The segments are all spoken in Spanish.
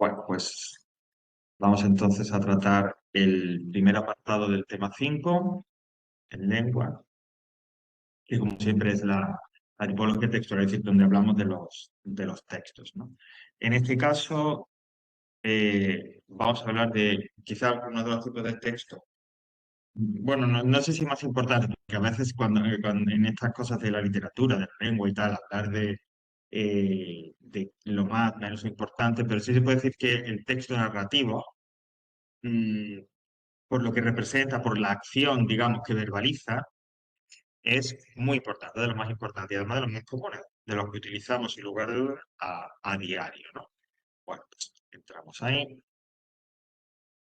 Bueno, pues vamos entonces a tratar el primer apartado del tema 5 en lengua, que como siempre es la tipología textual, es decir, donde hablamos de los textos, ¿no? En este caso, vamos a hablar de quizá uno de los tipos de texto. Bueno, no sé si más importante, porque a veces cuando en estas cosas de la literatura, de la lengua y tal, hablar de lo más menos importante, pero sí se puede decir que el texto narrativo, mm, por lo que representa, por la acción, digamos, que verbaliza, es muy importante, de lo más importante y además de los más comunes, de los que utilizamos sin lugar de dudas a diario, ¿no? Bueno, pues entramos ahí.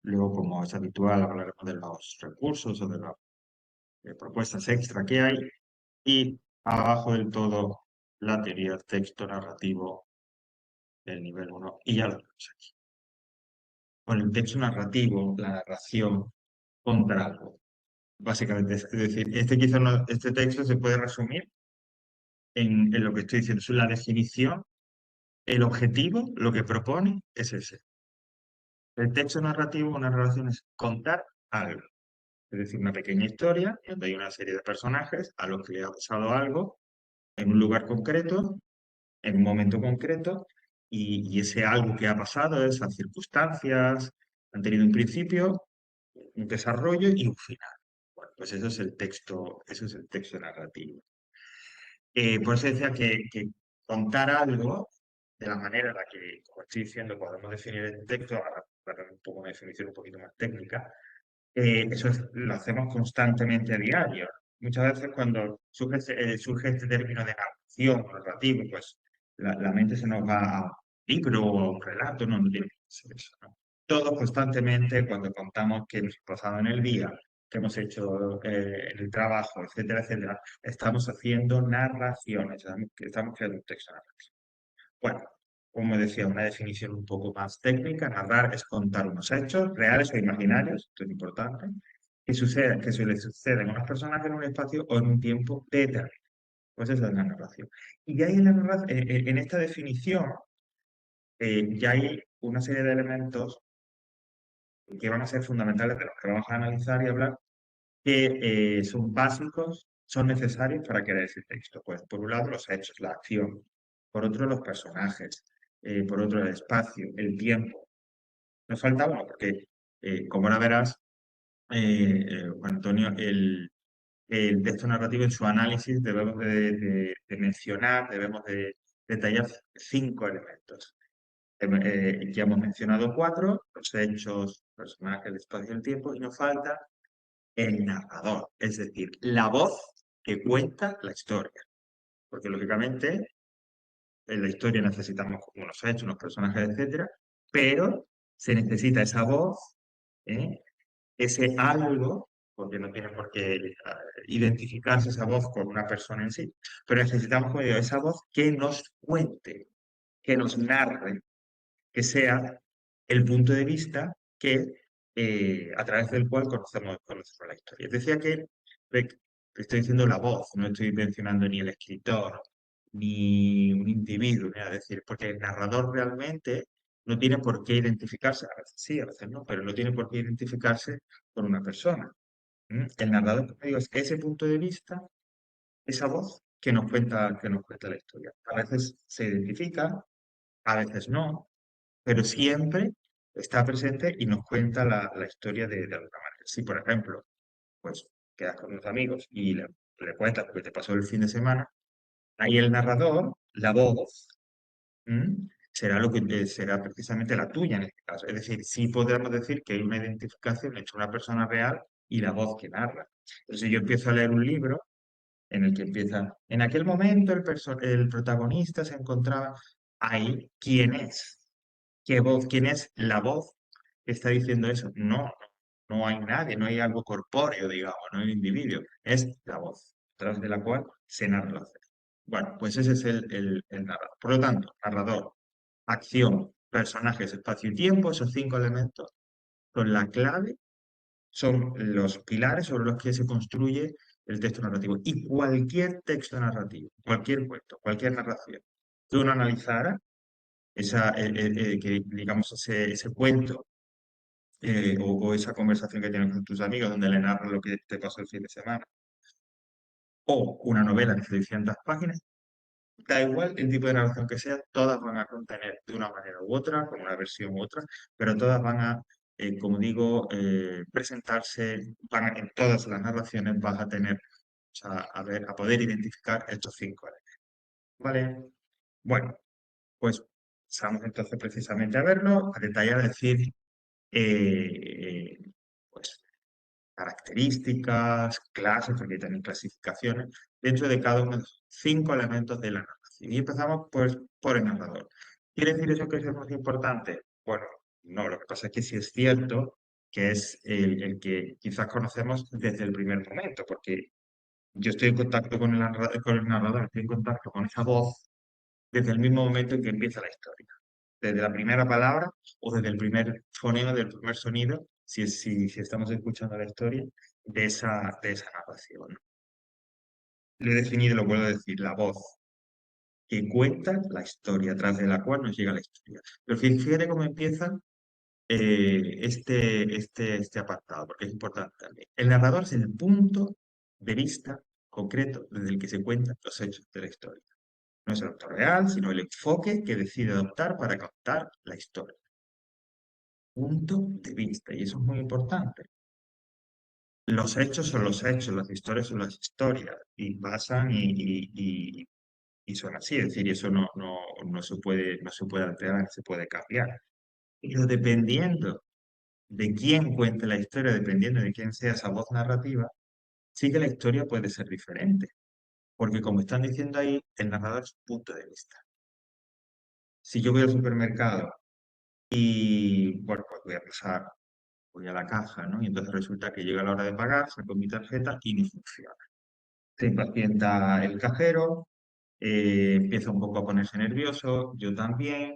Luego, como es habitual, hablaremos de los recursos o de las propuestas extra que hay. Y abajo del todo, la teoría del texto narrativo del nivel 1. Y ya lo tenemos aquí. Con el texto narrativo, la narración contra algo. Básicamente, es decir, este texto se puede resumir en lo que estoy diciendo. Es la definición, el objetivo, lo que propone es ese. El texto narrativo, una relación es contar algo. Es decir, una pequeña historia donde hay una serie de personajes a los que le ha pasado algo en un lugar concreto, en un momento concreto, y ese algo que ha pasado, esas circunstancias, han tenido un principio, un desarrollo y un final. Bueno, pues eso es el texto narrativo. Por eso decía que contar algo de la manera en la que, como estoy diciendo, podemos definir el texto, ahora para un poco una definición un poquito más técnica, lo hacemos constantemente a diario. Muchas veces cuando surge este término de narración, narrativo, pues la mente se nos va a un libro o a un relato, no tiene que ser eso, ¿no? Todos constantemente, cuando contamos qué nos ha pasado en el día, qué hemos hecho en el trabajo, etcétera, etcétera, estamos haciendo narraciones, estamos creando un texto narrativo. Bueno, como decía, una definición un poco más técnica, narrar es contar unos hechos reales o imaginarios, esto es importante, que suele suceder en unos personajes en un espacio o en un tiempo determinado. Pues esa es la narración. Y ya hay en esta definición, ya hay una serie de elementos que van a ser fundamentales de los que vamos a analizar y hablar, que son básicos, son necesarios para crear ese texto. Pues por un lado los hechos, la acción, por otro los personajes, por otro el espacio, el tiempo. Nos falta uno, porque como ahora verás, Juan Antonio, el texto narrativo en su análisis debemos de mencionar, debemos de detallar 5 elementos. Ya hemos mencionado 4, los hechos, personajes, el espacio y el tiempo, y nos falta el narrador, es decir, la voz que cuenta la historia. Porque lógicamente en la historia necesitamos unos hechos, unos personajes, etcétera, pero se necesita esa voz, ¿eh? Ese algo, porque no tiene por qué identificarse esa voz con una persona en sí, pero necesitamos, como digo, esa voz que nos cuente, que nos narre, que sea el punto de vista a través del cual conocemos la historia. Decía que estoy diciendo la voz, no estoy mencionando ni el escritor, ni un individuo, es decir, porque el narrador realmente no tiene por qué identificarse, a veces sí, a veces no, pero no tiene por qué identificarse con una persona. El narrador, como digo, es ese punto de vista, esa voz que nos cuenta la historia. A veces se identifica, a veces no, pero siempre está presente y nos cuenta la historia de alguna manera. Si, por ejemplo, pues quedas con unos amigos y le cuentas lo que te pasó el fin de semana, ahí el narrador, la voz, será será precisamente la tuya en este caso. Es decir, sí podemos decir que hay una identificación entre una persona real y la voz que narra. Entonces, si yo empiezo a leer un libro en el que empieza, en aquel momento el protagonista se encontraba ahí, ¿quién es? ¿Qué voz? ¿Quién es la voz que está diciendo eso? No, no hay nadie, no hay algo corpóreo, digamos, no hay un individuo, es la voz, a través de la cual se narra la serie. Bueno, pues ese es el narrador. Por lo tanto, narrador, acción, personajes, espacio y tiempo, esos 5 elementos son la clave, son los pilares sobre los que se construye el texto narrativo. Y cualquier texto narrativo, cualquier cuento, cualquier narración que uno analizara, que digamos ese cuento o esa conversación que tienes con tus amigos donde le narras lo que te pasó el fin de semana, o una novela de 600 páginas, da igual el tipo de narración que sea, todas van a contener de una manera u otra, con una versión u otra, pero todas van a, como digo, presentarse, en todas las narraciones vas a tener, o sea, a poder identificar estos cinco elementos. ¿Vale? Bueno, pues vamos entonces precisamente a verlo, a detallar, a decir, eh, pues características, clases, porque hay también clasificaciones, dentro de cada uno de los cinco elementos de la narración. Y empezamos pues por el narrador. ¿Quiere decir eso que es el más importante? Bueno, no, lo que pasa es que sí es cierto que es el que quizás conocemos desde el primer momento, porque yo estoy en contacto con el narrador, estoy en contacto con esa voz desde el mismo momento en que empieza la historia, desde la primera palabra o desde el primer fonema, del primer sonido, si estamos escuchando la historia de esa narración. Lo he definido y lo puedo decir, la voz que cuenta la historia, tras de la cual nos llega la historia. Pero fíjate cómo empieza este apartado, porque es importante también. El narrador es el punto de vista concreto desde el que se cuentan los hechos de la historia. No es el autor real, sino el enfoque que decide adoptar para contar la historia. Punto de vista, y eso es muy importante. Los hechos son los hechos, las historias son las historias, y pasan y son así, es decir, y eso no se puede alterar, se puede cambiar. Pero dependiendo de quién cuente la historia, dependiendo de quién sea esa voz narrativa, sí que la historia puede ser diferente, porque como están diciendo ahí, el narrador es un punto de vista. Si yo voy al supermercado y, bueno, pues voy a la caja, ¿no? Y entonces resulta que llega la hora de pagar, saco mi tarjeta y no funciona. Se impacienta el cajero, empieza un poco a ponerse nervioso, yo también,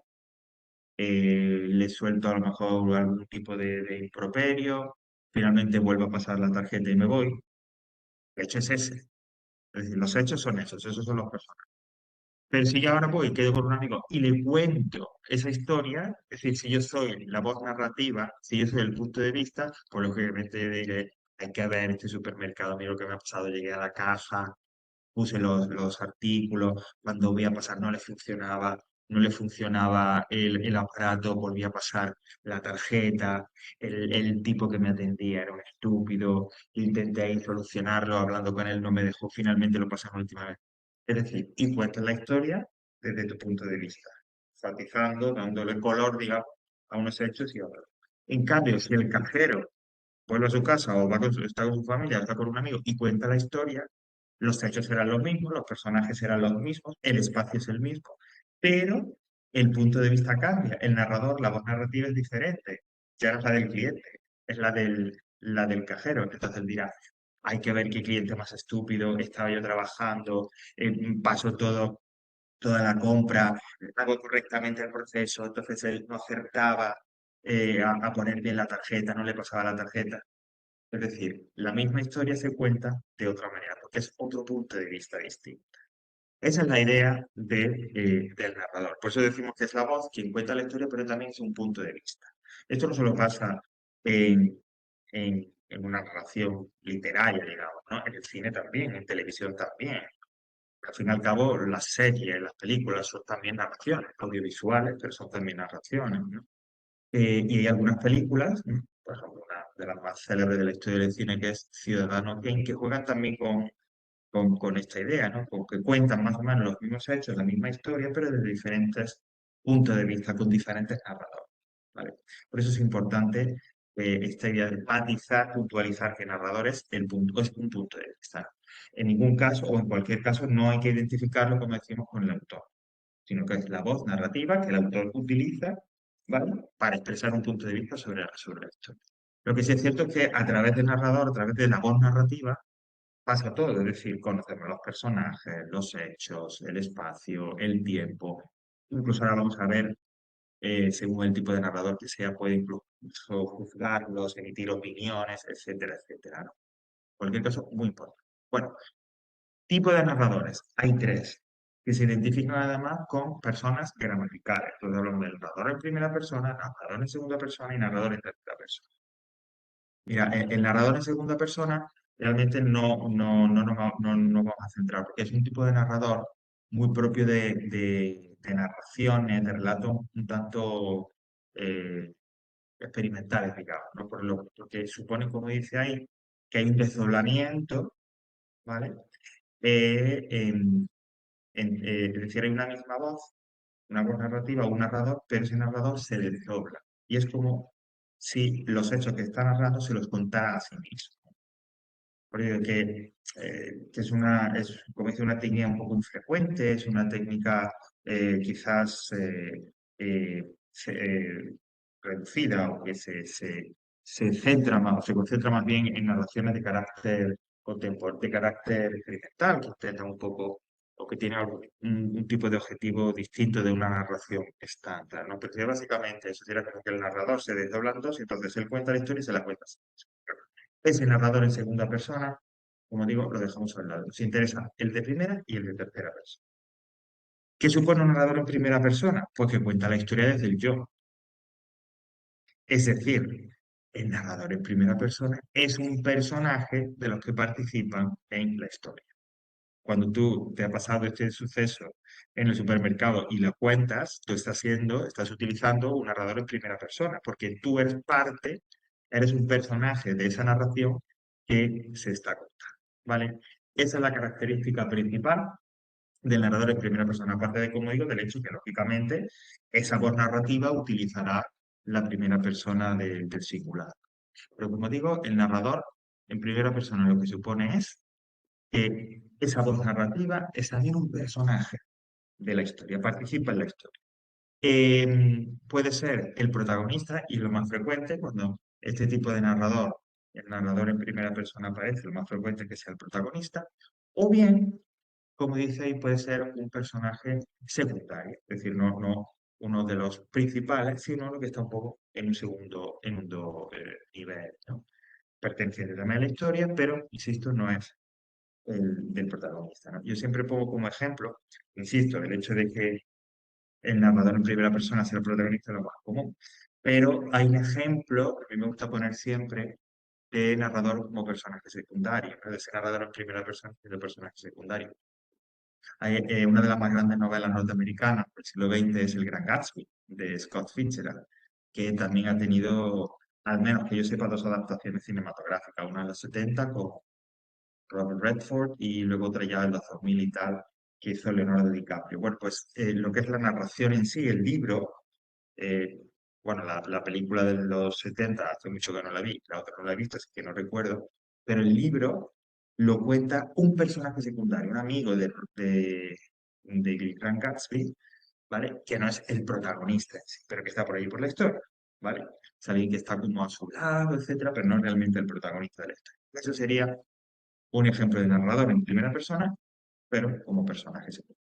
le suelto a lo mejor algún tipo de improperio, finalmente vuelvo a pasar la tarjeta y me voy. El hecho es ese. Es decir, los hechos son esos son los personajes. Pero si yo ahora voy y quedo con un amigo y le cuento esa historia, es decir, si yo soy la voz narrativa, si yo soy el punto de vista, pues lógicamente diré, hay que ver este supermercado, mira lo que me ha pasado, llegué a la caja, puse los artículos, cuando voy a pasar no le funcionaba el aparato, volví a pasar la tarjeta, el tipo que me atendía era un estúpido, intenté ahí solucionarlo, hablando con él no me dejó, finalmente lo pasé la última vez. Es decir, y cuentas la historia desde tu punto de vista, enfatizando, dándole color, digamos, a unos hechos y a otros. En cambio, si el cajero vuelve a su casa o está con su familia, está con un amigo y cuenta la historia, los hechos serán los mismos, los personajes serán los mismos, el espacio es el mismo, pero el punto de vista cambia. El narrador, la voz narrativa es diferente. Ya no es la del cliente, es la del cajero. Entonces él dirá, hay que ver qué cliente más estúpido, estaba yo trabajando, paso toda la compra, hago correctamente el proceso, entonces él no acertaba a poner bien la tarjeta, no le pasaba la tarjeta. Es decir, la misma historia se cuenta de otra manera, porque es otro punto de vista distinto. Esa es la idea del narrador. Por eso decimos que es la voz quien cuenta la historia, pero también es un punto de vista. Esto no solo pasa en, en una narración literaria, digamos, ¿no? En el cine también, en televisión también. Al fin y al cabo, las series, las películas son también narraciones audiovisuales, pero son también narraciones, ¿no? Y hay algunas películas, ¿no? Por ejemplo, una de las más célebres de la historia del cine, que es Ciudadano Kane, que juegan también con esta idea, ¿no? Con que cuentan más o menos los mismos hechos, la misma historia, pero desde diferentes puntos de vista, con diferentes narradores, ¿vale? Por eso es importante esta idea de enfatizar, puntualizar que narrador es un punto de vista. En ningún caso, o en cualquier caso, no hay que identificarlo, como decimos, con el autor, sino que es la voz narrativa que el autor utiliza, ¿vale? Para expresar un punto de vista sobre la historia. Lo que sí es cierto es que a través del narrador, a través de la voz narrativa, pasa todo, es decir, conocemos los personajes, los hechos, el espacio, el tiempo. Incluso ahora vamos a ver, según el tipo de narrador que sea, puede incluso juzgarlos, emitir opiniones, etcétera, etcétera, ¿no? En cualquier caso, muy importante. Bueno, tipo de narradores, hay tres. que se identifican además con personas gramaticales. Entonces hablamos del narrador en primera persona, narrador en segunda persona y narrador en tercera persona. Mira, el narrador en segunda persona realmente no nos vamos a centrar, porque es un tipo de narrador muy propio de narraciones, de relatos un tanto eh, experimentales, digamos, ¿no? Porque supone, como dice ahí, que hay un desdoblamiento, ¿vale? Es decir, hay una misma voz, una voz narrativa, un narrador, pero ese narrador se desdobla. Y es como si los hechos que está narrando se los contara a sí mismo. Por ello que es, como dice, una técnica un poco infrecuente, es una técnica quizás reducida o que se centra más, o se concentra más bien en narraciones de carácter contemporáneo, de carácter experimental, que intentan un poco o que tienen un tipo de objetivo distinto de una narración estándar, ¿no? Pero sería básicamente eso, sería como que el narrador se desdobla en dos y entonces él cuenta la historia y se la cuenta a sí mismo. Ese narrador en segunda persona, como digo, lo dejamos al lado. Nos interesa el de primera y el de tercera persona. ¿Qué supone un narrador en primera persona? Pues que cuenta la historia desde el yo. Es decir, el narrador en primera persona es un personaje de los que participan en la historia. Cuando tú te ha pasado este suceso en el supermercado y lo cuentas, tú estás utilizando un narrador en primera persona, porque tú eres parte, eres un personaje de esa narración que se está contando, ¿vale? Esa es la característica principal del narrador en primera persona, aparte de, como digo, del hecho que, lógicamente, esa voz narrativa utilizará la primera persona del singular. Pero, como digo, el narrador en primera persona lo que supone es que esa voz narrativa es también un personaje de la historia, participa en la historia. Puede ser el protagonista y lo más frecuente cuando este tipo de narrador, el narrador en primera persona aparece, lo más frecuente es que sea el protagonista, o bien, como dice ahí, puede ser un personaje secundario, es decir, no uno de los principales, sino lo que está un poco en un segundo nivel, ¿no? Perteneciente también a la historia, pero, insisto, no es del protagonista, ¿no? Yo siempre pongo como ejemplo, insisto, el hecho de que el narrador en primera persona sea el protagonista es lo más común, pero hay un ejemplo que a mí me gusta poner siempre de narrador como personaje secundario, ¿no? De ese narrador en primera persona y de personaje secundario. Una de las más grandes novelas norteamericanas del siglo XX es El Gran Gatsby, de Scott Fitzgerald, que también ha tenido, al menos que yo sepa, dos adaptaciones cinematográficas, una en los 70 con Robert Redford y luego otra ya en los 2000 y tal, que hizo Leonardo DiCaprio. Bueno, pues lo que es la narración en sí, el libro, eh, bueno, la película de los 70 hace mucho que no la vi, la otra no la he visto, así que no recuerdo, pero el libro lo cuenta un personaje secundario, un amigo de Gran Gatsby, ¿vale? Que no es el protagonista en sí, pero que está por ahí por la historia, ¿vale? Es alguien que está como a su lado, etcétera, pero no es realmente el protagonista de la historia. Eso sería un ejemplo de narrador en primera persona, pero como personaje secundario.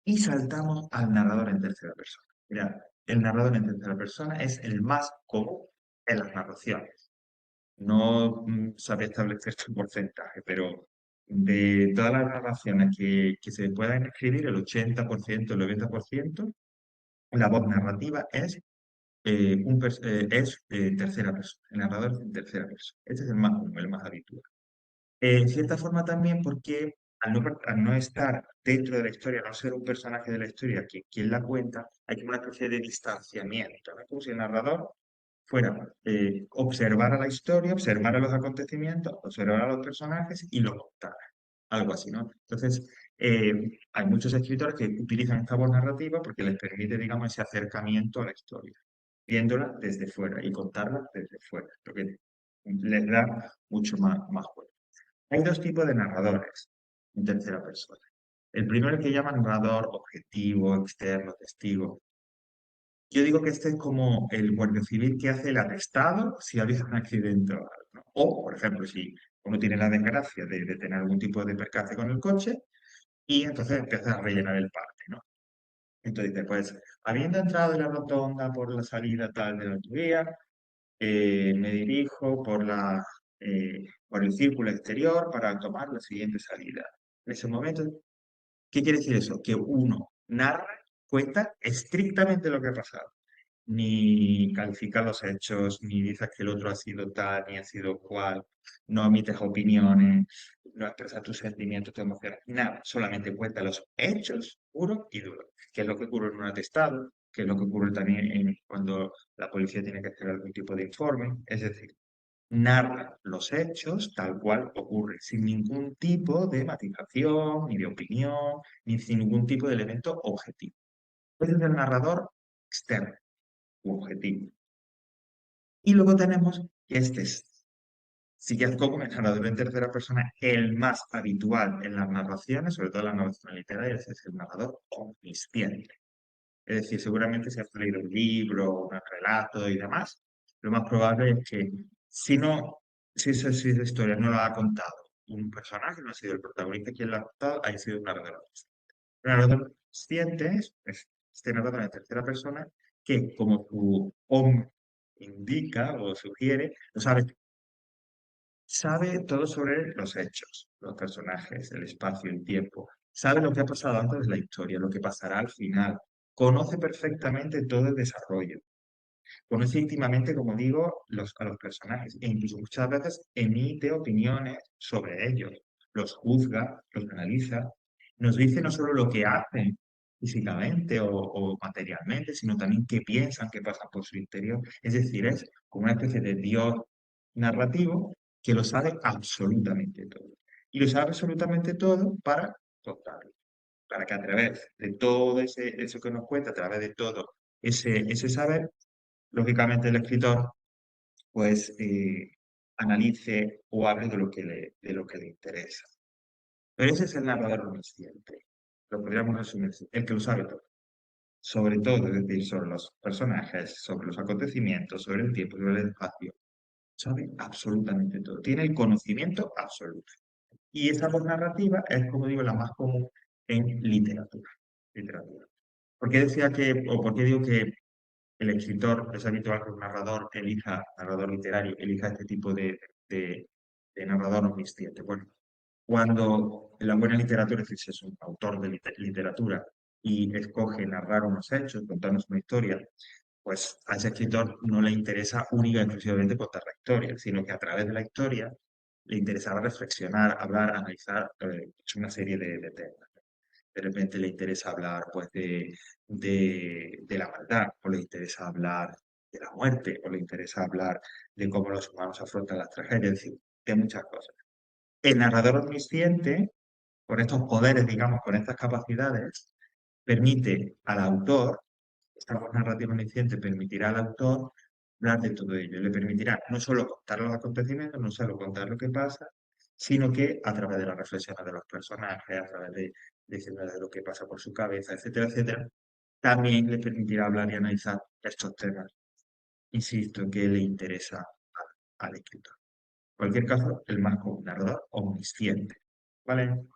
Y saltamos al narrador en tercera persona. Mira, el narrador en tercera persona es el más común en las narraciones. No sabe establecer su porcentaje, pero de todas las narraciones que se puedan escribir, el 80%, el 90%, la voz narrativa es tercera persona. El narrador es en tercera persona. Este es el más común, el más habitual. En cierta forma también porque al no estar dentro de la historia, no ser un personaje de la historia quien la cuenta, hay como una especie de distanciamiento, ¿no? Como si el narrador fuera observar a la historia, observar a los acontecimientos, observar a los personajes y lo contara. Algo así, ¿no? Entonces, eh, hay muchos escritores que utilizan esta voz narrativa porque les permite, digamos, ese acercamiento a la historia, viéndola desde fuera y contarla desde fuera, lo que les da mucho más juego. Hay dos tipos de narradores en tercera persona. El primero que llaman narrador objetivo, externo, testigo. Yo digo que este es como el guardia civil que hace el atestado si ha habido un accidente o algo, ¿no? O, por ejemplo, si uno tiene la desgracia de tener algún tipo de percance con el coche y entonces empieza a rellenar el parte, ¿no? Entonces dice, pues, habiendo entrado en la rotonda por la salida tal de la autovía, me dirijo por el círculo exterior para tomar la siguiente salida. En ese momento ¿Qué quiere decir eso? Que uno narra, cuenta estrictamente lo que ha pasado. Ni califica los hechos, ni dices que el otro ha sido tal, ni ha sido cual, no emites opiniones, no expresas tus sentimientos, tus emociones, nada, solamente cuenta los hechos puros y duros, que es lo que ocurre en un atestado, que es lo que ocurre también cuando la policía tiene que hacer algún tipo de informe, es decir, narra los hechos tal cual ocurre, sin ningún tipo de matización, ni de opinión, ni sin ningún tipo de elemento objetivo. Ese es el narrador externo u objetivo. Y luego tenemos que este es, si ya como el narrador en tercera persona, el más habitual en las narraciones, sobre todo en las narraciones literarias, es el narrador omnisciente. Es decir, seguramente si has leído un libro, un relato y demás, lo más probable es que si no, si esa historia no la ha contado un personaje, no ha sido el protagonista quien la ha contado, ha sido un narrador. Un narrador consciente es este narrador en tercera persona que, como su om indica o sugiere, lo sabe, sabe todo sobre los hechos, los personajes, el espacio, el tiempo. Sabe lo que ha pasado antes de la historia, lo que pasará al final. Conoce perfectamente todo el desarrollo. Conoce íntimamente, como digo, a los personajes e incluso muchas veces emite opiniones sobre ellos. Los juzga, los analiza. Nos dice no solo lo que hacen físicamente o materialmente, sino también qué piensan, qué pasa por su interior. Es decir, es como una especie de Dios narrativo que lo sabe absolutamente todo. Y lo sabe absolutamente todo para contarlo. Para que a través de todo eso que nos cuenta, a través de todo ese saber, lógicamente el escritor pues analice o hable de lo que le interesa. Pero ese es el narrador omnisciente. Lo podríamos resumir así, el que lo sabe todo. Sobre todo, es decir, sobre los personajes, sobre los acontecimientos, sobre el tiempo, sobre el espacio. Sabe absolutamente todo. Tiene el conocimiento absoluto. Y esa voz narrativa es, como digo, la más común en literatura. Literatura. ¿Por qué decía que, o por qué digo que el escritor es habitual que un narrador elija, narrador literario, elija este tipo de narrador omnisciente? Bueno, cuando la buena literatura, es decir, si es un autor de literatura y escoge narrar unos hechos, contarnos una historia, pues a ese escritor no le interesa única y exclusivamente contar la historia, sino que a través de la historia le interesaba reflexionar, hablar, analizar una serie de temas. De repente le interesa hablar pues de la maldad, o le interesa hablar de la muerte, o le interesa hablar de cómo los humanos afrontan las tragedias, es decir, de muchas cosas. El narrador omnisciente, con estos poderes, digamos, con estas capacidades, permite al autor, esta voz narrativa omnisciente permitirá al autor hablar de todo ello, le permitirá no solo contar los acontecimientos, no solo contar lo que pasa, sino que a través de las reflexiones de los personajes, a través de lo que pasa por su cabeza, etcétera, etcétera, también le permitirá hablar y analizar estos temas, insisto, que le interesa al escritor. En cualquier caso, el más común, narrador omnisciente. ¿Vale?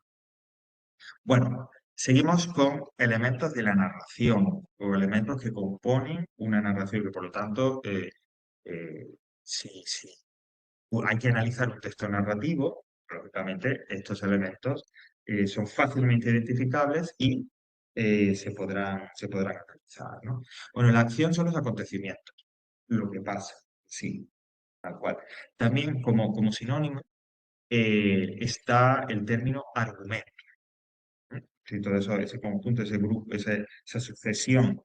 Bueno, seguimos con elementos de la narración o elementos que componen una narración que, por lo tanto, eh, si hay que analizar un texto narrativo, lógicamente estos elementos son fácilmente identificables y se podrán analizar, ¿no? Bueno, la acción son los acontecimientos, lo que pasa, sí, tal cual. También como sinónimo está el término argumento. Sí, todo eso, ese conjunto, ese grupo, esa sucesión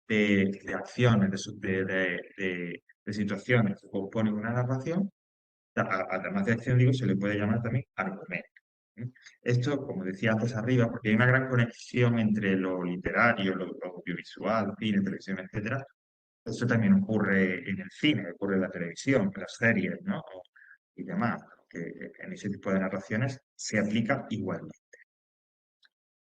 de acciones, de situaciones que componen una narración, además de acción, digo, se le puede llamar también argumento. ¿Eh? Esto, como decía antes arriba, porque hay una gran conexión entre lo literario, lo audiovisual, cine, televisión, etcétera. Esto también ocurre en el cine, ocurre en la televisión, en las series, ¿no? Y demás, que en ese tipo de narraciones se aplica igualmente.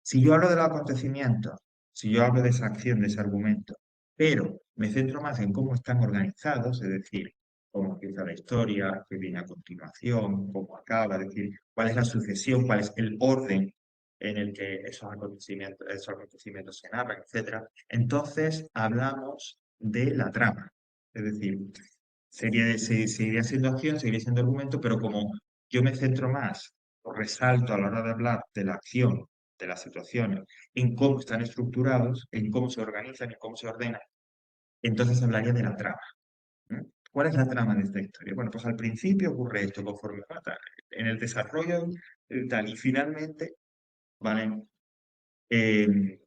Si yo hablo de los acontecimientos, si yo hablo de esa acción, de ese argumento, pero me centro más en cómo están organizados, es decir, cómo empieza la historia, qué viene a continuación, cómo acaba, es decir, cuál es la sucesión, cuál es el orden en el que esos acontecimientos se narran, etcétera, entonces hablamos de la trama. Es decir, seguiría siendo acción, seguiría siendo argumento, pero como yo me centro más o resalto a la hora de hablar de la acción de las situaciones, en cómo están estructurados, en cómo se organizan, en cómo se ordenan, entonces hablaría de la trama. ¿No? ¿Cuál es la trama de esta historia? Bueno, pues al principio ocurre esto, conforme va en el desarrollo tal, y finalmente, ¿vale? Eh,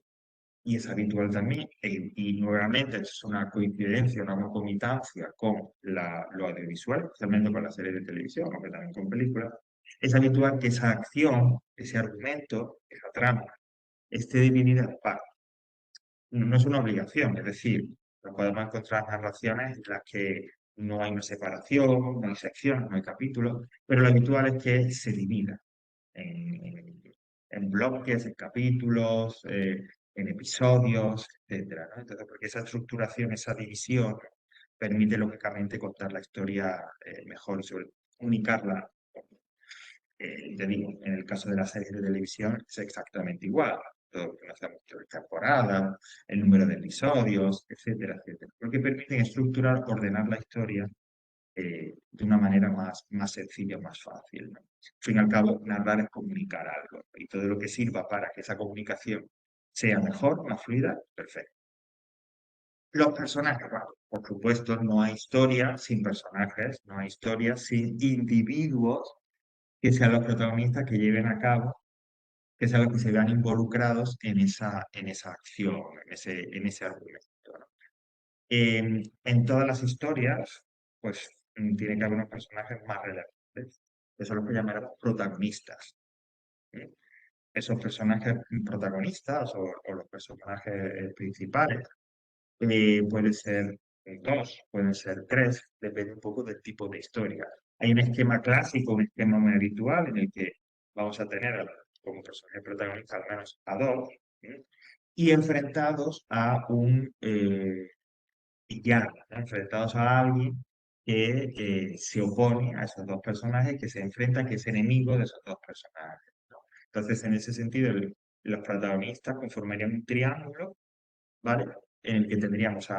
y es habitual también, y nuevamente es una coincidencia, una concomitancia con lo audiovisual, especialmente con las series de televisión, aunque también con películas, es habitual que esa acción, ese argumento, esa trama, esté dividida en partes. No es una obligación, es decir, nos podemos encontrar narraciones en las que no hay una separación, no hay secciones, no hay capítulos, pero lo habitual es que se divida en, en bloques, en capítulos, en episodios, etcétera, ¿no? Entonces, porque esa estructuración, esa división, permite lógicamente contar la historia mejor y sobre comunicarla. Ya digo, en el caso de las series de televisión es exactamente igual. Todo lo que hacemos de temporada, el número de episodios, etcétera, etcétera. Porque permiten estructurar, ordenar la historia de una manera más sencilla, más fácil, ¿no? Al fin y al cabo, narrar es comunicar algo, y todo lo que sirva para que esa comunicación sea mejor, más fluida, perfecto. Los personajes, bueno, por supuesto, no hay historia sin personajes, no hay historia sin individuos que sean los protagonistas que lleven a cabo, que sean los que se vean involucrados en esa acción, en ese argumento, ¿no? En todas las historias, pues tiene que haber unos personajes más relevantes. Eso es lo que llamaremos protagonistas. ¿Sí? Esos personajes protagonistas o los personajes principales pueden ser dos, pueden ser tres, depende un poco del tipo de historia. Hay un esquema clásico, un esquema muy habitual en el que vamos a tener como personaje protagonista al menos a dos, ¿sí? Y enfrentados a un villano, ¿no? Enfrentados a alguien que se opone a esos dos personajes, que se enfrenta, que es enemigo de esos dos personajes, ¿no? Entonces, en ese sentido, los protagonistas conformarían un triángulo, ¿vale? En el que tendríamos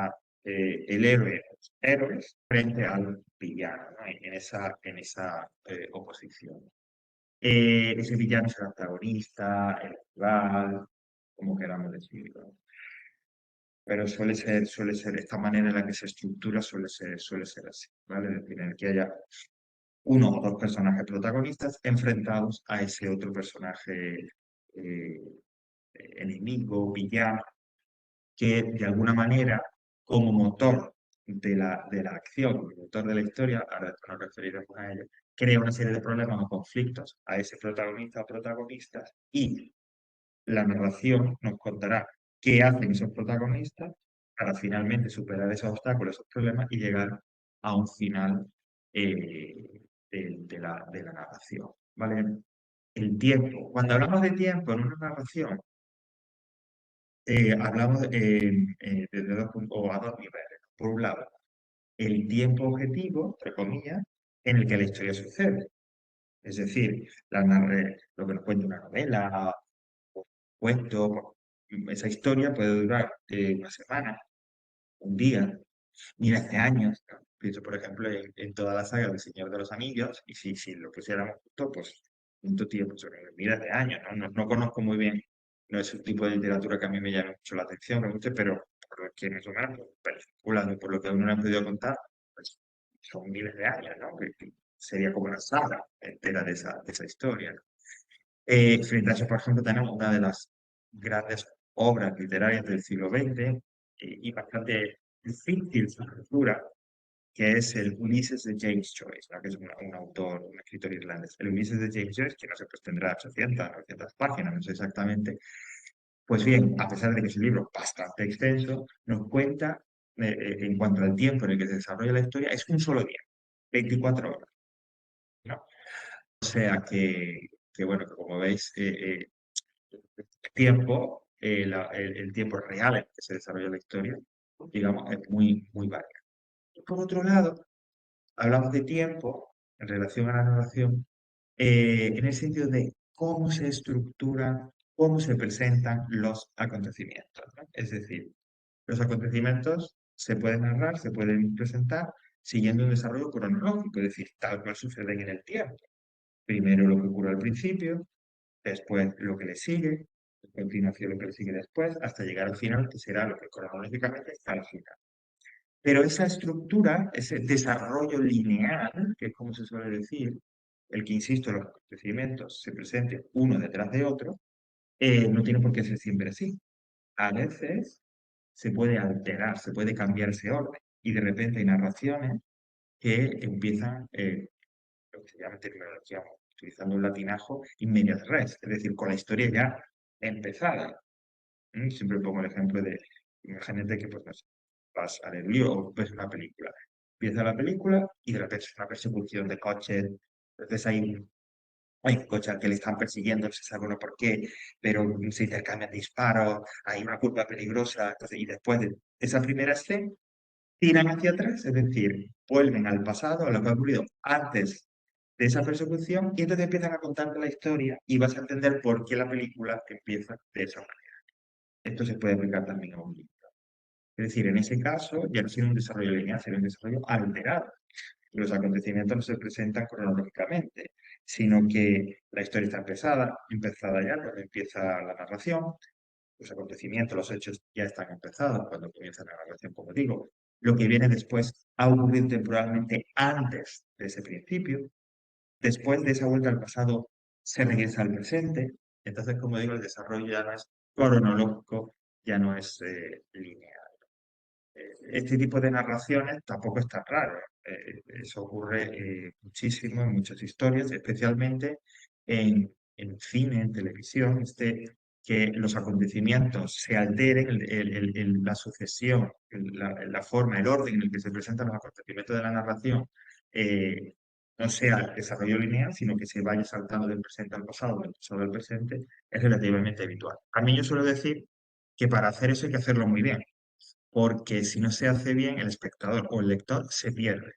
el héroe, los héroes, frente al villano, ¿no? En esa oposición. Ese villano es el antagonista, el rival, como queramos decirlo. Pero suele ser esta manera en la que se estructura, suele ser así, ¿vale? Es decir, en el que haya uno o dos personajes protagonistas enfrentados a ese otro personaje eh, enemigo, villano, que de alguna manera, como motor de la acción, como motor de la historia, ahora después nos referiremos a ello, crea una serie de problemas o conflictos a ese protagonista o protagonistas, y la narración nos contará qué hacen esos protagonistas para finalmente superar esos obstáculos, esos problemas y llegar a un final de la narración, ¿vale? El tiempo. Cuando hablamos de tiempo en una narración, hablamos desde o a dos niveles. Por un lado, el tiempo objetivo, entre comillas, en el que la historia sucede. Es decir, lo que nos cuenta una novela, un cuento, esa historia puede durar una semana, un día, miles de años, ¿no? Pienso, por ejemplo, en toda la saga del Señor de los Anillos, y si lo pusiéramos justo, pues, mucho tiempo, sobre miles de años, ¿no? No conozco muy bien, no es un tipo de literatura que a mí me llame mucho la atención, me guste, pero por lo que más o menos, películas, por lo que uno me ha podido contar, pues son miles de años, ¿no? Que sería como una saga entera de esa historia, ¿no? Frente a eso, por ejemplo, tenemos una de las grandes obras literarias del siglo XX y bastante difícil su lectura, que es el Ulises de James Joyce, ¿no? Que es un autor, un escritor irlandés. El Ulises de James Joyce, que no sé, pues tendrá 800, 900 páginas, no sé exactamente. Pues bien, a pesar de que es un libro bastante extenso, nos cuenta, en cuanto al tiempo en el que se desarrolla la historia, es un solo día, 24 horas, ¿no? O sea que bueno, que como veis, el tiempo, el tiempo real en que se desarrolla la historia, digamos, es muy, muy variado. Y por otro lado, hablamos de tiempo en relación a la narración, en el sentido de cómo se estructuran, cómo se presentan los acontecimientos, ¿no? Es decir, los acontecimientos se pueden narrar, se pueden presentar siguiendo un desarrollo cronológico, es decir, tal cual suceden en el tiempo. Primero lo que ocurre al principio, después lo que le sigue, a continuación lo que le sigue después, hasta llegar al final, que será lo que cronológicamente está al final. Pero esa estructura, ese desarrollo lineal, que es como se suele decir, el que, insisto, los acontecimientos se presenten uno detrás de otro, no tiene por qué ser siempre así. A veces se puede alterar, se puede cambiar ese orden y de repente hay narraciones que empiezan, lo que se llama en terminología, utilizando un latinajo, in medias res, es decir, con la historia ya empezada. Siempre pongo el ejemplo de, imagínate que pues, no sé, vas a leer un libro o ves una película. Empieza la película y de repente es una persecución de coches, entonces hay un coche al que le están persiguiendo, no se sabe uno por qué, pero se intercambian disparos, hay una curva peligrosa, entonces, y después de esa primera escena, tiran hacia atrás, es decir, vuelven al pasado, a lo que ha ocurrido antes de esa persecución, y entonces empiezan a contarte la historia y vas a entender por qué la película empieza de esa manera. Esto se puede aplicar también a un libro. Es decir, en ese caso ya no sería un desarrollo lineal, sería un desarrollo alterado. Los acontecimientos no se presentan cronológicamente, sino que la historia está empezada ya cuando empieza la narración, los acontecimientos, los hechos ya están empezados cuando comienza la narración, como digo. Lo que viene después ha ocurrido temporalmente antes de ese principio. Después de esa vuelta al pasado se regresa al presente. Entonces, como digo, el desarrollo ya no es cronológico, ya no es lineal. Este tipo de narraciones tampoco es tan raro. Eso ocurre muchísimo en muchas historias, especialmente en cine, en televisión, que los acontecimientos se alteren, la sucesión, la forma, el orden en el que se presentan los acontecimientos de la narración, no sea el desarrollo lineal, sino que se vaya saltando del presente al pasado, del pasado al presente, es relativamente habitual. A mí yo suelo decir que para hacer eso hay que hacerlo muy bien, porque si no se hace bien, el espectador o el lector se pierde.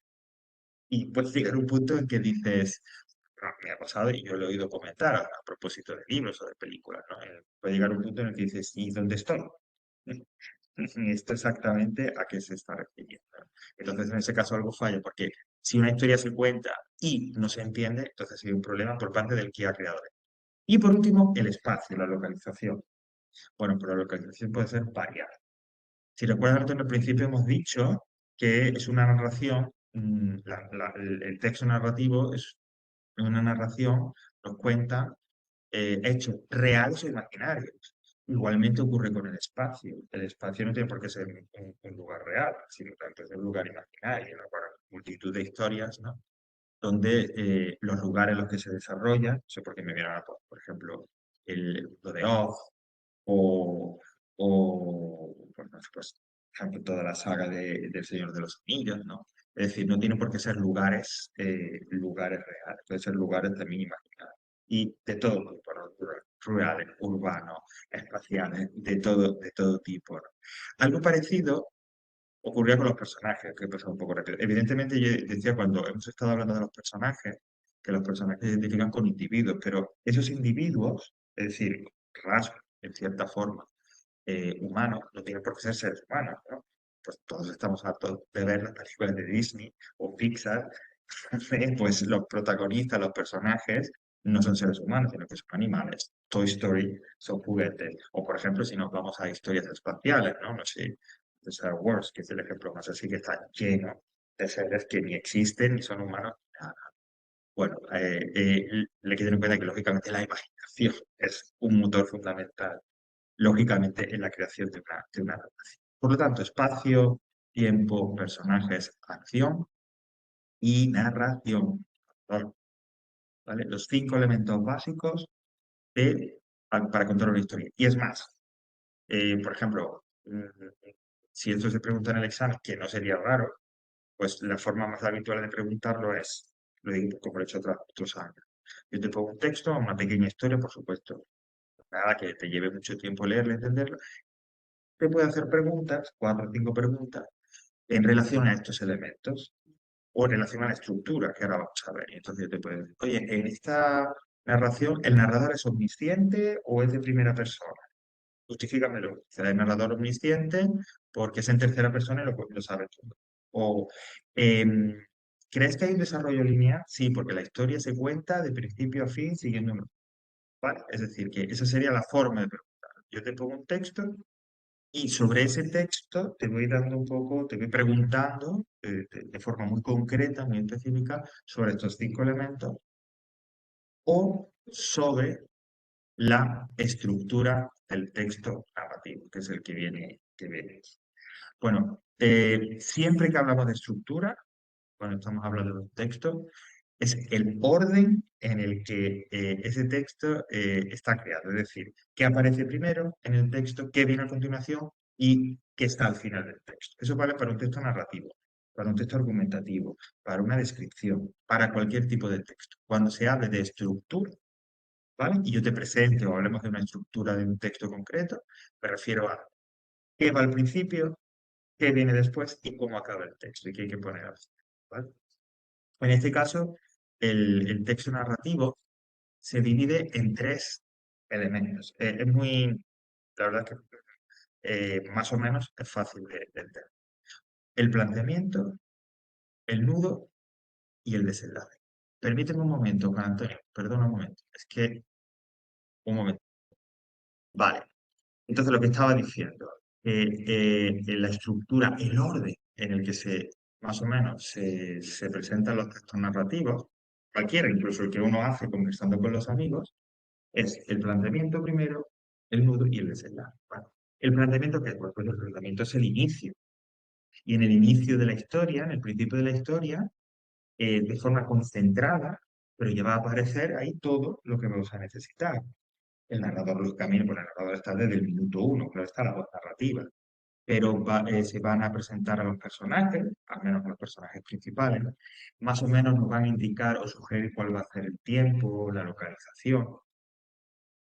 Y puede llegar un punto en que dices, "Ah, me ha pasado y yo lo he oído comentar a propósito de libros o de películas, ¿no? Puede llegar un punto en el que dices, ¿y dónde estoy? Esto exactamente a qué se está refiriendo. Entonces, en ese caso algo falla, porque si una historia se cuenta y no se entiende, entonces hay un problema por parte del que ha creado. Y por último, el espacio, la localización. Bueno, pero la localización puede ser variada. Si recuerdas, en el principio hemos dicho que es una narración, el texto narrativo es una narración, nos cuenta hechos reales o imaginarios. Igualmente ocurre con el espacio. El espacio no tiene por qué ser un lugar real, sino tanto es un lugar imaginario, ¿no? Para multitud de historias, ¿no? Donde los lugares en los que se desarrolla, no sé por qué me viene ahora, por ejemplo, el mundo de Oz, o, pues, no sé, pues, por ejemplo, toda la saga del Señor de los Anillos, ¿no? Es decir, no tiene por qué ser lugares reales, puede ser lugares también imaginados. Y de todo tipo, ¿no? Rurales, urbanos, espaciales, de todo tipo, ¿no? Algo parecido ocurría con los personajes, que pasa un poco rápido. Evidentemente, yo decía cuando hemos estado hablando de los personajes, que los personajes se identifican con individuos, pero esos individuos, es decir, rasgos, en cierta forma, humanos, no tienen por qué ser seres humanos, ¿no? Pues todos estamos hartos de ver las películas de Disney o Pixar, pues los protagonistas, los personajes, no son seres humanos, sino que son animales. Toy Story son juguetes. O, por ejemplo, si nos vamos a historias espaciales, ¿no? No sé, de Star Wars, que es el ejemplo más así, que está lleno de seres que ni existen, ni son humanos, ni nada. Bueno, le hay que tener en cuenta que, lógicamente, la imaginación es un motor fundamental, lógicamente, en la creación de una narración. Por lo tanto, espacio, tiempo, personajes, acción y narración. ¿Vale? Los 5 elementos básicos para contar una historia. Y es más, por ejemplo, si esto se pregunta en el examen, que no sería raro, pues la forma más habitual de preguntarlo es, lo digo como lo he hecho otros años. Yo te pongo un texto, una pequeña historia, por supuesto, nada que te lleve mucho tiempo leerla, entenderla. Te puede hacer preguntas, 4 o 5 preguntas, en relación a estos elementos o en relación a la estructura, que ahora vamos a ver. Y entonces yo te puedo decir, oye, en esta narración, ¿el narrador es omnisciente o es de primera persona? Justifícamelo. Será el narrador omnisciente porque es en tercera persona y lo sabe todo. O, em, ¿crees que hay un desarrollo lineal? Sí, porque la historia se cuenta de principio a fin siguiendo un... ¿Vale? Es decir, que esa sería la forma de preguntar. Yo te pongo un texto y sobre ese texto te voy dando un poco, te voy preguntando de forma muy concreta, muy específica, sobre estos 5 elementos o sobre la estructura del texto narrativo, que es el que viene. Bueno, siempre que hablamos de estructura, cuando estamos hablando de un texto, es el orden en el que ese texto está creado. Es decir, qué aparece primero en el texto, qué viene a continuación y qué está al final del texto. Eso vale para un texto narrativo, para un texto argumentativo, para una descripción, para cualquier tipo de texto. Cuando se hable de estructura, ¿vale? Y yo te presente o hablemos de una estructura de un texto concreto, me refiero a qué va al principio, qué viene después y cómo acaba el texto y qué hay que poner al final, ¿vale? En este caso, el texto narrativo se divide en 3 elementos. La verdad es que más o menos es fácil de entender. El planteamiento, el nudo y el desenlace. Permíteme un momento, Juan Antonio, perdona un momento. Es que, un momento. Vale. Entonces, lo que estaba diciendo, la estructura, el orden en el que más o menos, se presentan los textos narrativos, cualquiera, incluso el que uno hace conversando con los amigos, es el planteamiento primero, el nudo y el desenlace. ¿Vale? ¿El planteamiento qué es? Pues el planteamiento es el inicio. Y en el inicio de la historia, en el principio de la historia, de forma concentrada, pero ya va a aparecer ahí todo lo que vamos a necesitar. El narrador los camina, pues el narrador está desde el minuto 1, claro está la voz narrativa, pero se van a presentar a los personajes, al menos los personajes principales, más o menos nos van a indicar o sugerir cuál va a ser el tiempo, la localización,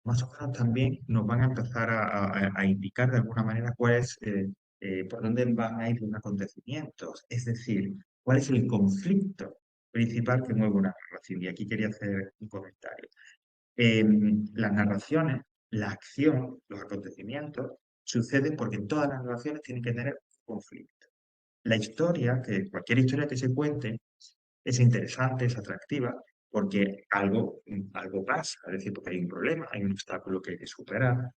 más o menos también nos van a empezar a indicar de alguna manera por dónde van a ir los acontecimientos, es decir, cuál es el conflicto principal que mueve una narración. Y aquí quería hacer un comentario. Las narraciones, la acción, los acontecimientos, suceden porque todas las narraciones tienen que tener un conflicto. La historia, cualquier historia que se cuente, es interesante, es atractiva, porque algo pasa, es decir, porque hay un problema, hay un obstáculo que hay que superar,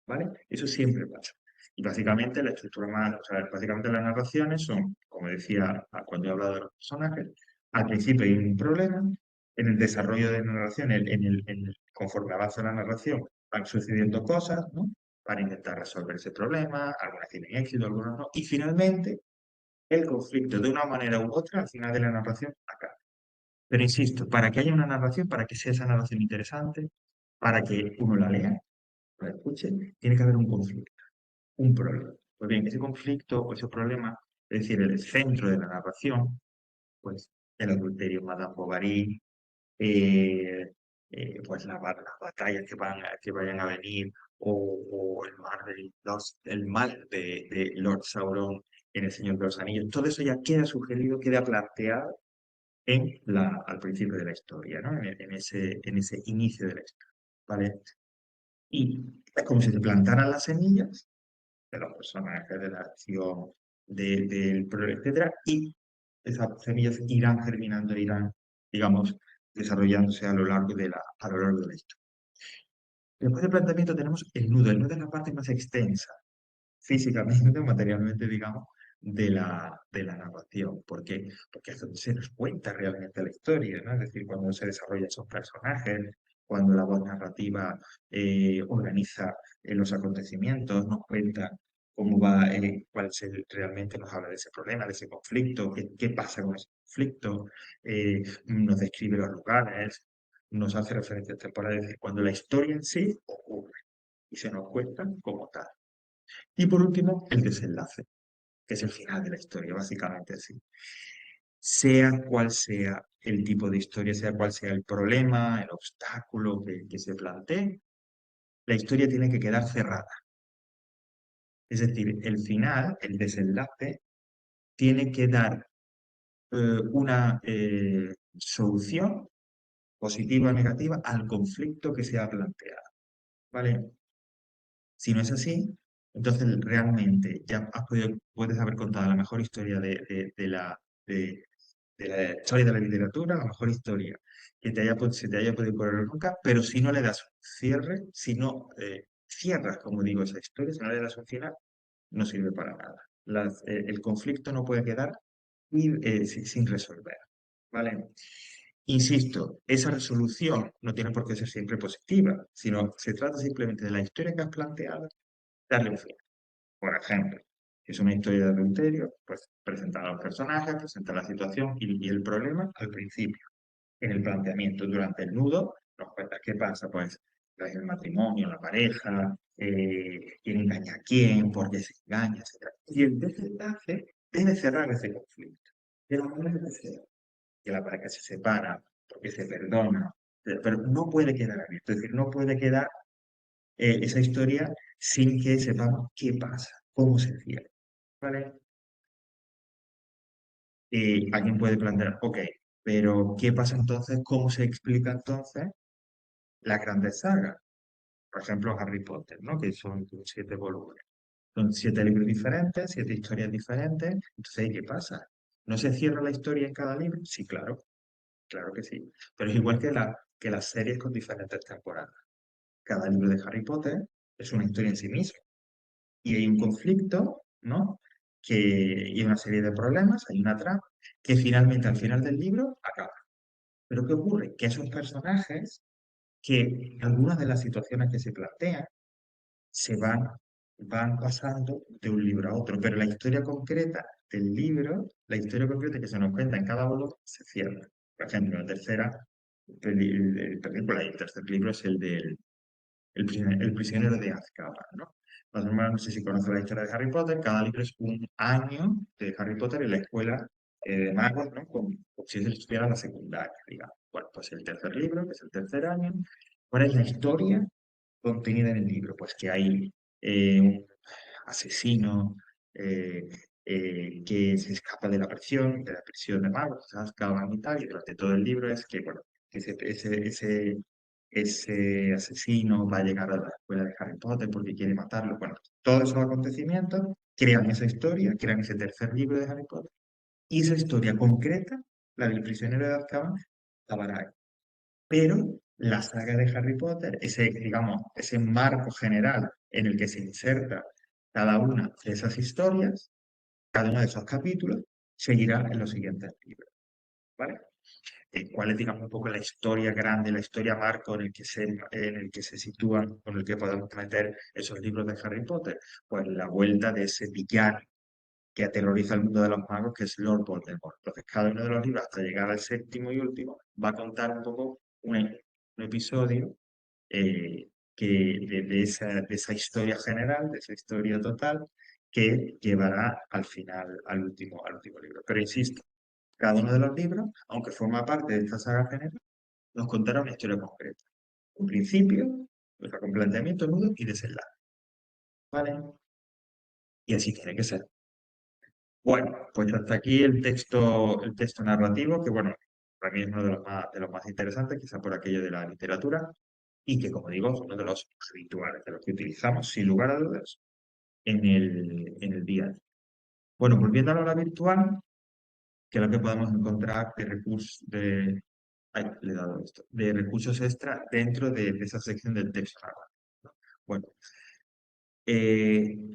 ¿vale? Eso siempre pasa. Y básicamente la estructura más, o sea, básicamente las narraciones son, como decía cuando he hablado de los personajes, al principio hay un problema, en el desarrollo de la narración, conforme avanza la narración, van sucediendo cosas, ¿no? Para intentar resolver ese problema, algunas tienen éxito, algunas no, y finalmente el conflicto, de una manera u otra, al final de la narración, acaba. Pero insisto, para que haya una narración, para que sea esa narración interesante, para que uno la lea, la escuche, tiene que haber un conflicto, un problema. Pues bien, ese conflicto o ese problema, es decir, el centro de la narración, pues el adulterio, Madame Bovary, eh, pues las batallas que vayan a venir, o el mal de Lord Sauron en El Señor de los Anillos, todo eso ya queda sugerido, queda planteado al principio de la historia, ¿no? En ese inicio de la historia, ¿vale? Y es como si se plantaran las semillas de los personajes, de la acción, del problema, etcétera, y esas semillas irán germinando, irán, digamos, desarrollándose a lo largo de la historia. Después del planteamiento tenemos el nudo. El nudo es la parte más extensa, físicamente, materialmente, digamos, de la narración. ¿Por qué? Porque es donde se nos cuenta realmente la historia, ¿no? Es decir, cuando se desarrollan esos personajes, cuando la voz narrativa organiza los acontecimientos, nos cuenta cómo va, realmente nos habla de ese problema, de ese conflicto, qué pasa con ese conflicto, nos describe los lugares, nos hace referencias temporales, es decir, cuando la historia en sí ocurre y se nos cuenta como tal. Y por último, el desenlace, que es el final de la historia, básicamente así. Sea cual sea el tipo de historia, sea cual sea el problema, el obstáculo que se plantee, la historia tiene que quedar cerrada. Es decir, el final, el desenlace, tiene que dar una solución positiva o negativa al conflicto que se ha planteado. ¿Vale? Si no es así, entonces realmente ya puedes haber contado la mejor historia de la historia de la literatura, la mejor historia que se te haya podido ocurrir nunca, pero si no le das cierre, si no cierras, como digo, esa historia, si no le das un final, no sirve para nada. El conflicto no puede quedar sin resolver, ¿vale? Insisto, esa resolución no tiene por qué ser siempre positiva, sino se trata simplemente de la historia que has planteado, darle un final. Por ejemplo, si es una historia de adulterio, pues presentar a los personajes, presentar la situación y el problema al principio. En el planteamiento, durante el nudo, nos cuentas qué pasa, pues, el matrimonio, la pareja, quién engaña a quién, por qué se engaña, etc. Y el desenlace debe cerrar ese conflicto. De la manera que sea, que la pareja se separa, porque se perdona, pero no puede quedar abierto, es decir, no puede quedar esa historia sin que sepamos qué pasa, cómo se cierra, ¿vale? Alguien puede plantear, ok, pero ¿qué pasa entonces? ¿Cómo se explica entonces las grandes sagas? Por ejemplo, Harry Potter, ¿no? Que son 7 volúmenes. Son 7 libros diferentes, 7 historias diferentes. Entonces, ¿qué pasa? ¿No se cierra la historia en cada libro? Sí, claro, claro que sí. Pero es igual que las series con diferentes temporadas. Cada libro de Harry Potter es una historia en sí misma. Y hay un conflicto, ¿no? Y una serie de problemas, hay una trama, que finalmente al final del libro acaba. Pero ¿qué ocurre? Que esos personajes, que algunas de las situaciones que se plantean, se van pasando de un libro a otro, pero la historia concreta del libro, la historia concreta que se nos cuenta en cada volumen, se cierra. Por ejemplo, la tercera película y el tercer libro es el del el prisionero de Azkaban, ¿no? Más o menos, no sé si conoces la historia de Harry Potter, cada libro es un año de Harry Potter en la escuela de magos, ¿no? Como si se estuviera la secundaria, digamos. Bueno, pues el tercer libro, que es el tercer año, ¿cuál es la historia contenida en el libro? Pues que hay un asesino eh, que se escapa de la prisión de magos, se Azkaban y tal, y durante todo el libro es que, bueno, ese asesino va a llegar a la escuela de Harry Potter porque quiere matarlo. Bueno, todos esos acontecimientos crean esa historia, crean ese tercer libro de Harry Potter, y esa historia concreta, la del prisionero de Azkaban, acabará ahí. Pero la saga de Harry Potter, ese, digamos, ese marco general en el que se inserta cada una de esas historias, cada uno de esos capítulos, seguirá en los siguientes libros, ¿vale? ¿Cuál es, digamos, un poco la historia grande, la historia marco en el que se sitúan, con el que podemos meter esos libros de Harry Potter? Pues la vuelta de ese villano que aterroriza el mundo de los magos, que es Lord Voldemort. Entonces, cada uno de los libros, hasta llegar al séptimo y último, va a contar un poco un episodio de esa historia general, de esa historia total, que llevará al final, al último libro. Pero insisto, cada uno de los libros, aunque forma parte de esta saga general, nos contará una historia concreta. Un principio, o sea, con planteamiento, nudo y desenlace. ¿Vale? Y así tiene que ser. Bueno, pues hasta aquí el texto narrativo, que bueno, para mí es uno de los más interesantes, quizá por aquello de la literatura, y que, como digo, es uno de los habituales, de los que utilizamos, sin lugar a dudas, en el día a día. Bueno, volviendo a la hora virtual, que es lo que podemos encontrar de recursos, ay, le he dado esto, de recursos extra dentro de esa sección del texto narrativo. Bueno,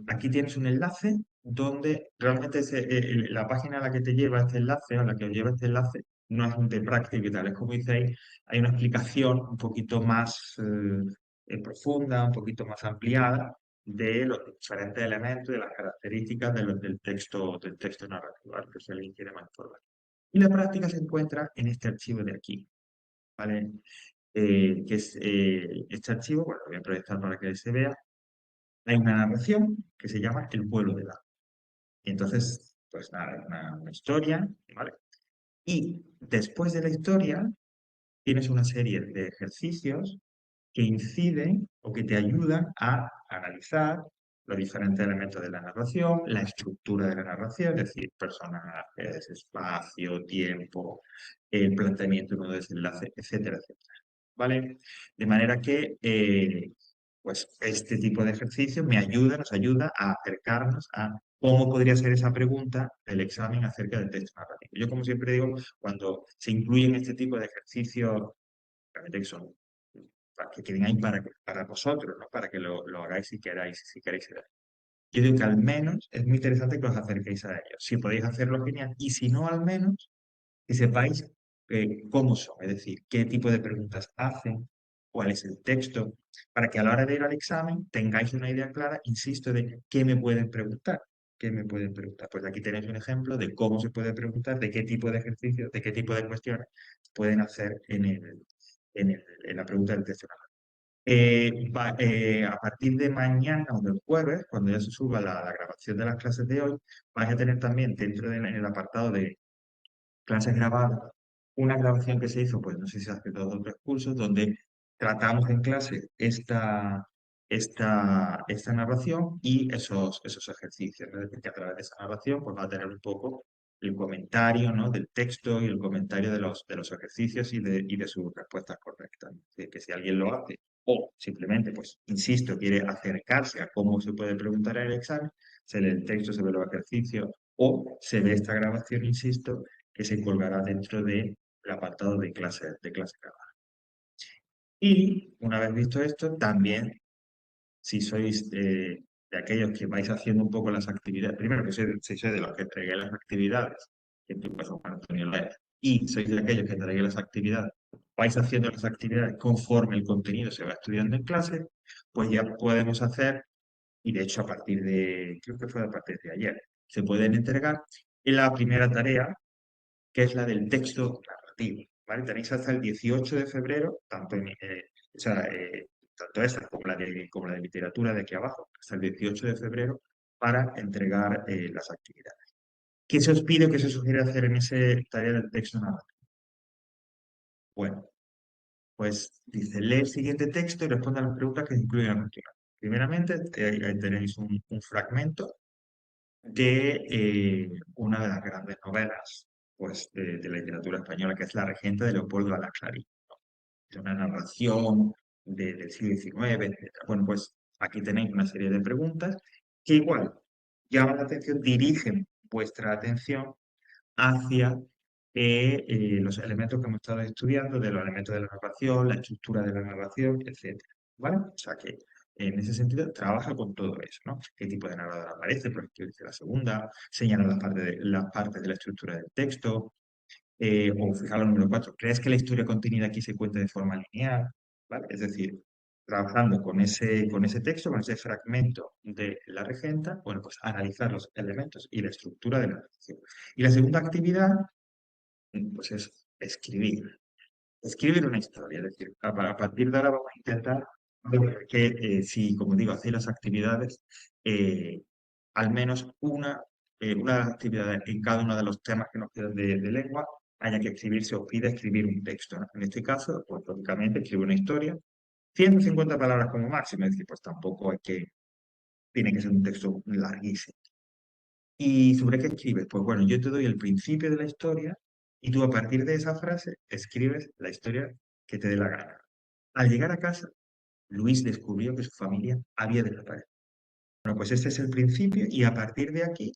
aquí tienes un enlace donde realmente la página a la que te lleva este enlace, a la que os lleva este enlace, no es un de práctica y tal. Es como dice hay una explicación un poquito más profunda, un poquito más ampliada de los diferentes elementos, de las características del texto narrativo, ¿vale? Por si alguien quiere más información. Y la práctica se encuentra en este archivo de aquí, ¿vale? Que es este archivo, bueno, lo voy a proyectar para que se vea. Hay una narración que se llama El pueblo de la. Y entonces, pues nada, es una historia, ¿vale? Y después de la historia, tienes una serie de ejercicios que inciden o que te ayudan a analizar los diferentes elementos de la narración, la estructura de la narración, es decir, personajes, espacio, tiempo, el planteamiento de un desenlace, etcétera, etcétera. ¿Vale? De manera que pues este tipo de ejercicio nos ayuda a acercarnos a cómo podría ser esa pregunta del examen acerca del texto narrativo. Yo, como siempre digo, cuando se incluyen este tipo de ejercicios, realmente que son para que queden ahí para vosotros, ¿no? Para que lo hagáis si queréis. Yo digo que al menos es muy interesante que os acerquéis a ellos. Si podéis hacerlo, genial. Y si no, al menos que sepáis cómo son, es decir, qué tipo de preguntas hacen, cuál es el texto, para que a la hora de ir al examen tengáis una idea clara, insisto, de qué me pueden preguntar. ¿Qué me pueden preguntar? Pues aquí tenéis un ejemplo de cómo se puede preguntar, de qué tipo de ejercicios, de qué tipo de cuestiones pueden hacer en la pregunta del texto. A partir de mañana o del jueves, cuando ya se suba la grabación de las clases de hoy, vais a tener también dentro del en el apartado de clases grabadas, una grabación que se hizo, pues no sé si hace 2 o 3 cursos, donde tratamos en clase esta narración y esos ejercicios, ¿no? Es decir, que a través de esa narración pues va a tener un poco el comentario, ¿no? Del texto y el comentario de los ejercicios y de sus respuestas correctas. Es decir, que si alguien lo hace o simplemente, pues, insisto, quiere acercarse a cómo se puede preguntar en el examen, se lee el texto, se ve los ejercicios o se ve esta grabación, insisto, que se colgará dentro del apartado de clase grabada. Y una vez visto esto, también, si sois de aquellos que vais haciendo un poco las actividades, primero que si sois de los que entregué las actividades, que en tu caso Juan Antonio lo es, y sois de aquellos que entregué las actividades, vais haciendo las actividades conforme el contenido se va estudiando en clase, pues ya podemos hacer, y de hecho creo que fue a partir de ayer, se pueden entregar en la primera tarea, que es la del texto narrativo, ¿vale? Tenéis hasta el 18 de febrero, o sea, tanto esta como la de literatura de aquí abajo, hasta el 18 de febrero, para entregar las actividades. ¿Qué se os pide o qué se sugiere hacer en esa tarea del texto narrativo? Bueno, pues dice, lee el siguiente texto y responde a las preguntas que se incluyen a continuación. Primeramente, ahí tenéis un fragmento de una de las grandes novelas pues, de la literatura española, que es La Regenta de Leopoldo Alas-Clarín. Es una narración del siglo XIX, etc. Bueno, pues aquí tenéis una serie de preguntas que igual llaman la atención, dirigen vuestra atención hacia los elementos que hemos estado estudiando, de los elementos de la narración, la estructura de la narración, etcétera. ¿Vale? O sea que en ese sentido trabaja con todo eso, ¿no? ¿Qué tipo de narrador aparece? Por ejemplo, dice la segunda, señala las partes de la estructura del texto, o fijaros número 4, ¿crees que la historia contenida aquí se cuenta de forma lineal? ¿Vale? Es decir, trabajando con ese texto, con ese fragmento de la regenta, bueno, pues analizar los elementos y la estructura de la narración. Y la segunda actividad, pues es escribir una historia. Es decir, a partir de ahora vamos a intentar ver que, si, como digo, hacéis las actividades, eh, al menos una de las actividades en cada uno de los temas que nos quedan de lengua haya que escribir, se os pide escribir un texto, ¿no? En este caso, pues lógicamente escribe una historia, 150 palabras como máximo, es decir, pues tampoco tiene que ser un texto larguísimo. ¿Y sobre qué escribes? Pues bueno, yo te doy el principio de la historia y tú a partir de esa frase escribes la historia que te dé la gana. Al llegar a casa, Luis descubrió que su familia había desaparecido. Bueno, pues este es el principio y a partir de aquí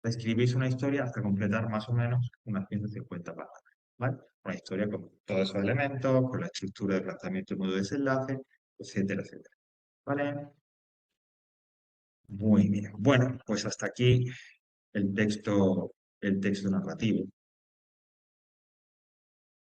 escribís una historia hasta completar más o menos unas 150 palabras, ¿vale? Una historia con todos esos elementos, con la estructura de planteamiento y modo de desenlace, etcétera, etcétera. ¿Vale? Muy bien. Bueno, pues hasta aquí el texto narrativo.